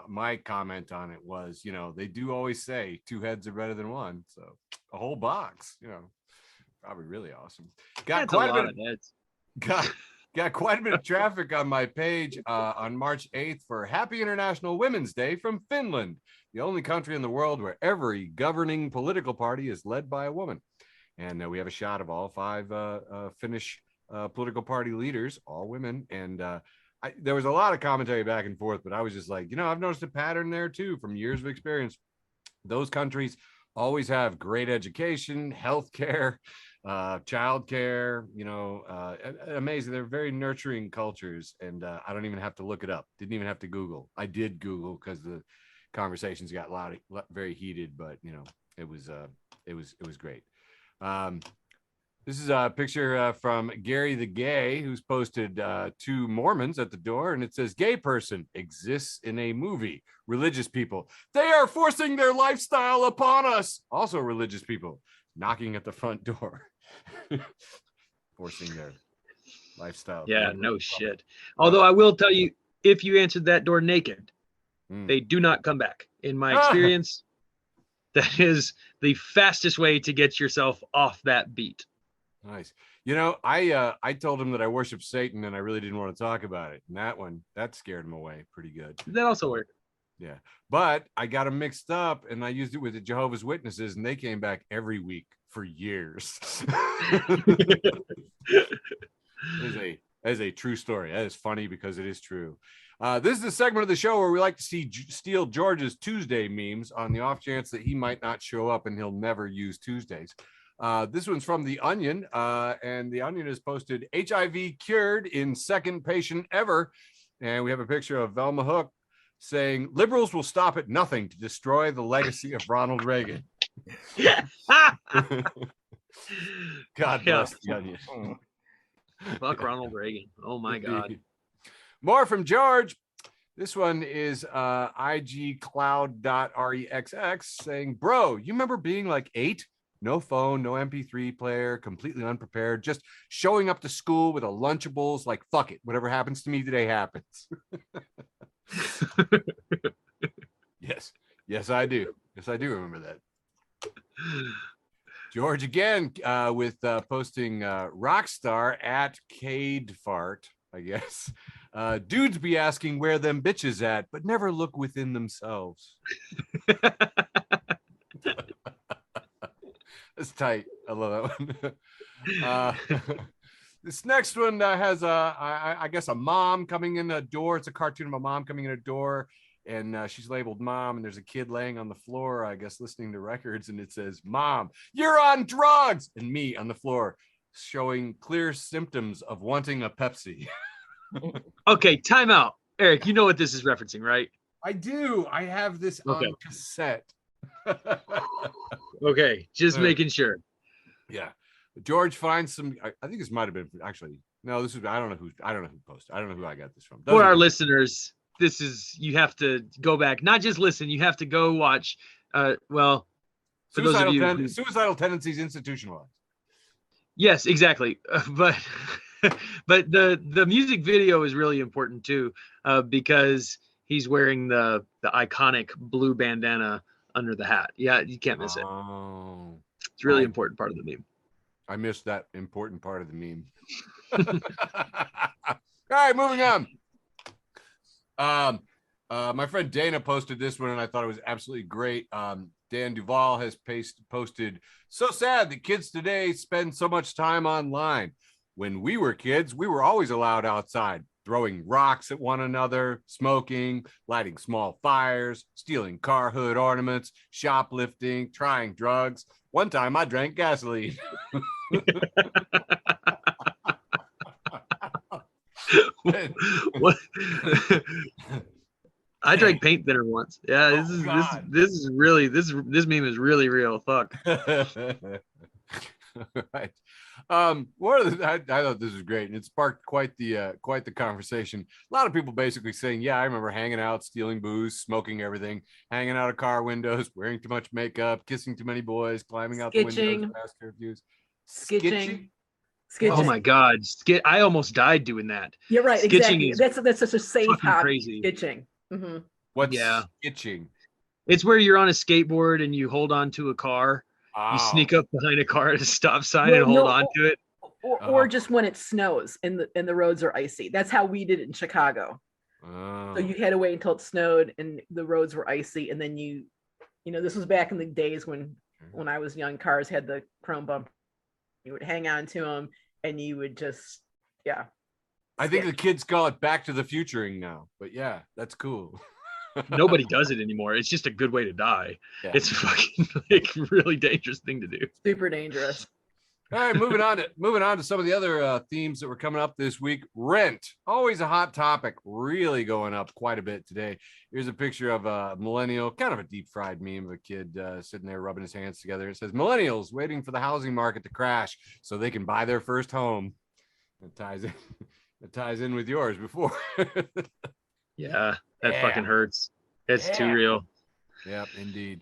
Speaker 1: my comment on it was, they do always say 2 heads are better than 1. So a whole box, probably really awesome. Got quite a bit of heads. Got quite a bit of traffic on my page on March 8th for Happy International Women's Day from Finland, the only country in the world where every governing political party is led by a woman. And we have a shot of all 5 Finnish political party leaders, all women. And there was a lot of commentary back and forth, but I was just like, I've noticed a pattern there too from years of experience. Those countries always have great education, healthcare, childcare, amazing. They're very nurturing cultures, and I don't even have to look it up. Didn't even have to Google. I did Google because the conversations got very heated, but it was great. This is a picture from Gary the Gay, who's posted 2 Mormons at the door, and it says, "Gay person exists in a movie. Religious people, they are forcing their lifestyle upon us." Also religious people knocking at the front door. Forcing their lifestyle.
Speaker 2: Yeah, no shit. Although I will tell you, if you answered that door naked, they do not come back. In my experience, that is the fastest way to get yourself off that beat.
Speaker 1: Nice. I told him that I worship Satan and I really didn't want to talk about it. And that scared him away pretty good.
Speaker 2: That also worked.
Speaker 1: Yeah. But I got them mixed up and I used it with the Jehovah's Witnesses and they came back every week for years. That is a true story. That is funny because it is true. This is the segment of the show where we like to steal George's Tuesday memes on the off chance that he might not show up and he'll never use Tuesdays. This one's from The Onion, and The Onion has posted HIV cured in 2nd patient ever. And we have a picture of Velma Hook saying, "Liberals will stop at nothing to destroy the legacy of Ronald Reagan." God bless The Onion.
Speaker 2: Fuck Ronald Reagan. Oh my God.
Speaker 1: More from George. This one is igcloud.rexx saying, bro, you remember being like 8? No phone, no MP3 player, completely unprepared, just showing up to school with a Lunchables, like, fuck it, whatever happens to me today happens. Yes, I do. Yes, I do remember that. George again with posting Rockstar at Cade Fart, I guess. Dudes be asking where them bitches at, but never look within themselves. That's tight. I love that one. This next one has I guess a mom coming in a door. It's a cartoon of a mom coming in a door, and she's labeled mom, and there's a kid laying on the floor, I guess, listening to records, and it says, "Mom, you're on drugs," and me on the floor, showing clear symptoms of wanting a Pepsi.
Speaker 2: Okay, time out. Eric, you know what this is referencing, right?
Speaker 1: I do. I have this on cassette.
Speaker 2: Okay, just making sure.
Speaker 1: Yeah. George finds some. I think this might have been actually. No, this is. I don't know who posted. I don't know who I got this from.
Speaker 2: For our listeners, this is, you have to go back, not just listen. You have to go watch. Well, for those of you
Speaker 1: suicidal tendencies institutionalized.
Speaker 2: Yes, exactly. But the music video is really important too, because he's wearing the iconic blue bandana under the hat. Yeah, you can't miss it. It's really important part of the meme.
Speaker 1: I missed that important part of the meme. All right, moving on. My friend Dana posted this one, and I thought it was absolutely great. Dan Duvall has posted, so sad that kids today spend so much time online. When we were kids, we were always allowed outside, throwing rocks at one another, smoking, lighting small fires, stealing car hood ornaments, shoplifting, trying drugs. One time I drank gasoline.
Speaker 2: What? I drank paint thinner once. Yeah, this meme is really real. Fuck.
Speaker 1: Right. I thought this was great, and it sparked quite the conversation. A lot of people basically saying, yeah, I remember hanging out, stealing booze, smoking everything, hanging out of car windows, wearing too much makeup, kissing too many boys, climbing out the windows past curfews.
Speaker 4: Skitching.
Speaker 2: Oh my God. I almost died doing that.
Speaker 4: You're right.
Speaker 2: Skitching
Speaker 4: exactly. That's such a safe hobby.
Speaker 2: Crazy.
Speaker 4: Skitching. Mm-hmm.
Speaker 1: What's skitching?
Speaker 2: It's where you're on a skateboard and you hold on to a car. Oh. You sneak up behind a car at a stop sign and hold on to it.
Speaker 4: Or just when it snows and the roads are icy. That's how we did it in Chicago.
Speaker 1: Oh.
Speaker 4: So you had to wait until it snowed and the roads were icy, and then you know, this was back in the days when I was young, cars had the chrome bumper. You would hang on to them and you would just, yeah.
Speaker 1: I think the kids call it Back to the Futuring now, but yeah, that's cool.
Speaker 2: Nobody does it anymore. It's just a good way to die. Yeah. It's a fucking really dangerous thing to do.
Speaker 4: Super dangerous.
Speaker 1: All right, moving on to some of the other themes that were coming up this week. Rent, always a hot topic, really going up quite a bit today. Here's a picture of a millennial, kind of a deep fried meme of a kid sitting there rubbing his hands together. It says, "Millennials waiting for the housing market to crash so they can buy their first home." It ties in with yours before.
Speaker 2: Yeah, that fucking hurts. It's too real.
Speaker 1: Yep, indeed.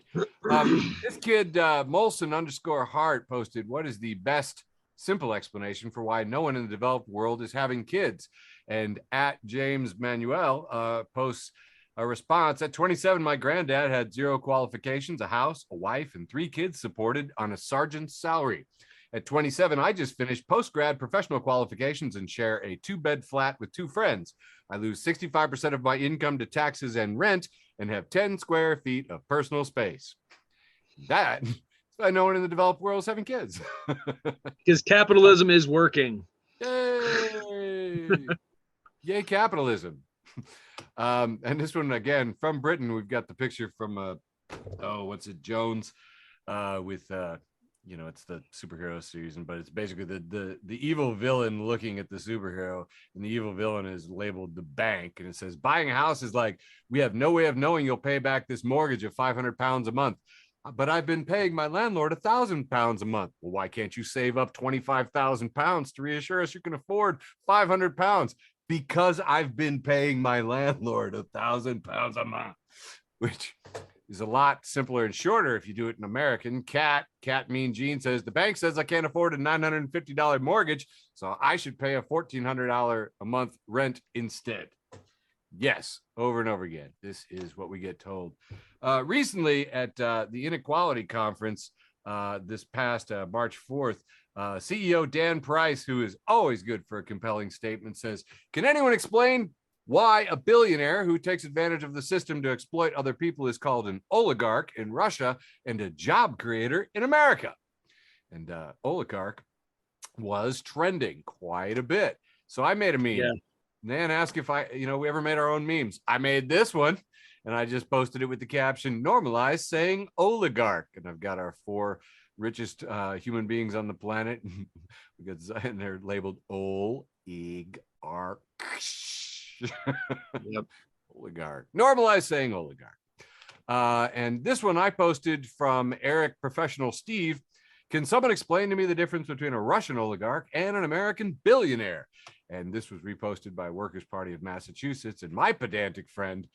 Speaker 1: This kid, Molson_Hart, posted, "What is the best simple explanation for why no one in the developed world is having kids?" And at James Manuel posts a response. "At 27, my granddad had 0 qualifications, a house, a wife, and 3 kids supported on a sergeant's salary. At 27, I just finished post-grad professional qualifications and share a 2-bed flat with 2 friends. I lose 65% of my income to taxes and rent and have 10 square feet of personal space." That is why no one in the developed world is having kids.
Speaker 2: Because capitalism is working.
Speaker 1: Yay! Yay, capitalism. And this one, again, from Britain, we've got the picture from, Jones, with... it's the superhero season, but it's basically the evil villain looking at the superhero, and the evil villain is labeled the bank, and it says, "Buying a house is like, we have no way of knowing you'll pay back this mortgage of £500 a month. but I've been paying my landlord £1,000 a month. Well, why can't you save up £25,000 to reassure us you can afford £500? Because I've been paying my landlord £1,000 a month, which is a lot simpler and shorter if you do it in American. Cat Mean Gene says, the bank says I can't afford a $950 mortgage, so I should pay a $1,400 a month rent instead. Yes, over and over again. This is what we get told. Recently at the Inequality Conference this past March 4th, CEO Dan Price, who is always good for a compelling statement, says, can anyone explain why a billionaire who takes advantage of the system to exploit other people is called an oligarch in Russia and a job creator in America? And oligarch was trending quite a bit. So I made a meme.
Speaker 2: Yeah.
Speaker 1: Nan asked if we ever made our own memes. I made this one, and I just posted it with the caption, normalize saying oligarch. And I've got our 4 richest human beings on the planet. And they're labeled oligarch. Yep. Oligarch. Normalize saying oligarch. And this one I posted from Eric Professional Steve. Can someone explain to me the difference between a Russian oligarch and an American billionaire? And this was reposted by Workers' Party of Massachusetts. And my pedantic friends,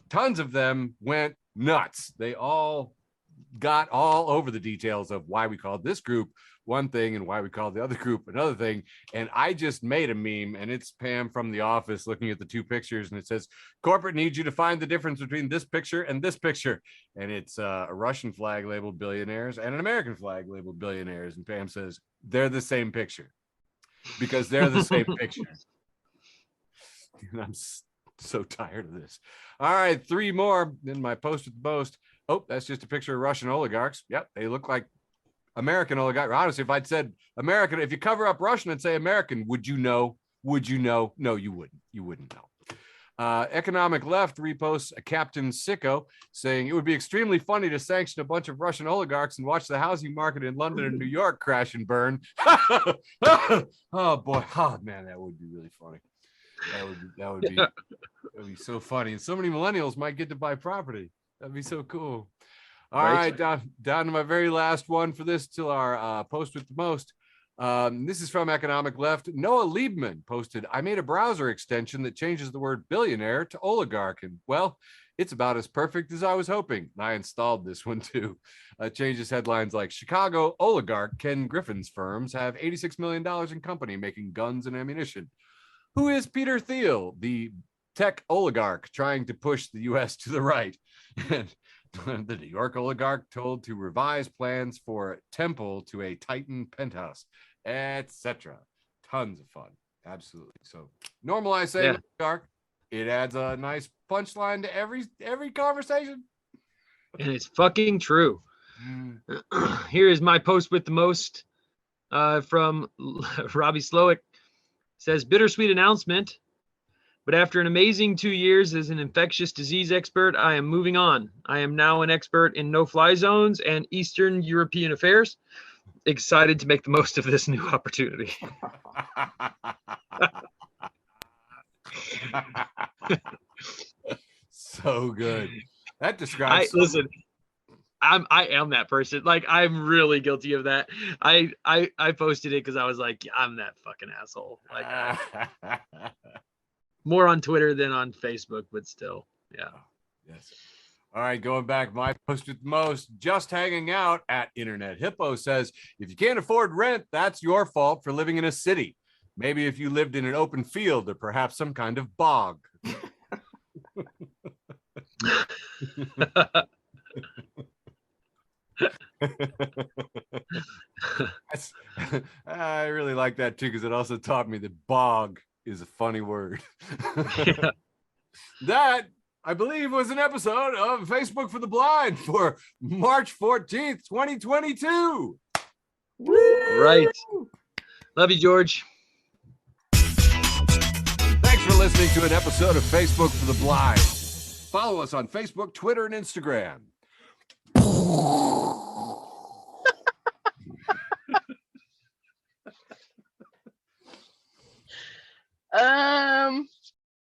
Speaker 1: tons of them went nuts. They all got all over the details of why we called this group one thing and why we called the other group another thing. And I just made a meme, and it's Pam from The Office looking at the 2 pictures, and it says, corporate needs you to find the difference between this picture and this picture. And it's a Russian flag labeled billionaires and an American flag labeled billionaires. And Pam says, they're the same picture because they're the same picture. And I'm so tired of this. All right, 3 more in my post with the boast. Oh, that's just a picture of Russian oligarchs. Yep, they look like American oligarchs. Honestly, if I'd said American, if you cover up Russian and say American, would you know? Would you know? No, you wouldn't. You wouldn't know. Economic Left reposts a Captain Sicko saying it would be extremely funny to sanction a bunch of Russian oligarchs and watch the housing market in London and New York crash and burn. Oh boy, oh man, that would be really funny. That would be so funny, and so many millennials might get to buy property. That'd be so cool. All right, down to my very last one for this till our post with the most. This is from Economic Left. Noah Liebman posted, I made a browser extension that changes the word billionaire to oligarch. And well, it's about as perfect as I was hoping. And I installed this one too. Changes headlines like Chicago oligarch Ken Griffin's firms have $86 million in company making guns and ammunition. Who is Peter Thiel, the tech oligarch trying to push the U.S. to the right? And the New York oligarch told to revise plans for Temple to a Titan penthouse, etc. Tons of fun. Absolutely. So normalize saying oligarch. It adds a nice punchline to every conversation.
Speaker 2: And it's fucking true. Here is my post with the most from Robbie Slowick. Says, bittersweet announcement. But after an amazing 2 years as an infectious disease expert, I am moving on. I am now an expert in no-fly zones and Eastern European affairs. Excited to make the most of this new opportunity.
Speaker 1: So good. That describes.
Speaker 2: Listen, I am that person. Like, I'm really guilty of that. I posted it because I was like, I'm that fucking asshole. Like. More on Twitter than on Facebook, but still, yeah.
Speaker 1: Yes. All right, going back, my post with most, just hanging out at Internet Hippo says, if you can't afford rent, that's your fault for living in a city. Maybe if you lived in an open field or perhaps some kind of bog. I really like that too, because it also taught me that bog is a funny word. Yeah. That, I believe, was an episode of Facebook for the Blind for March 14th, 2022.
Speaker 2: Right. Love you, George.
Speaker 1: Thanks for listening to an episode of Facebook for the Blind. Follow us on Facebook, Twitter, and Instagram.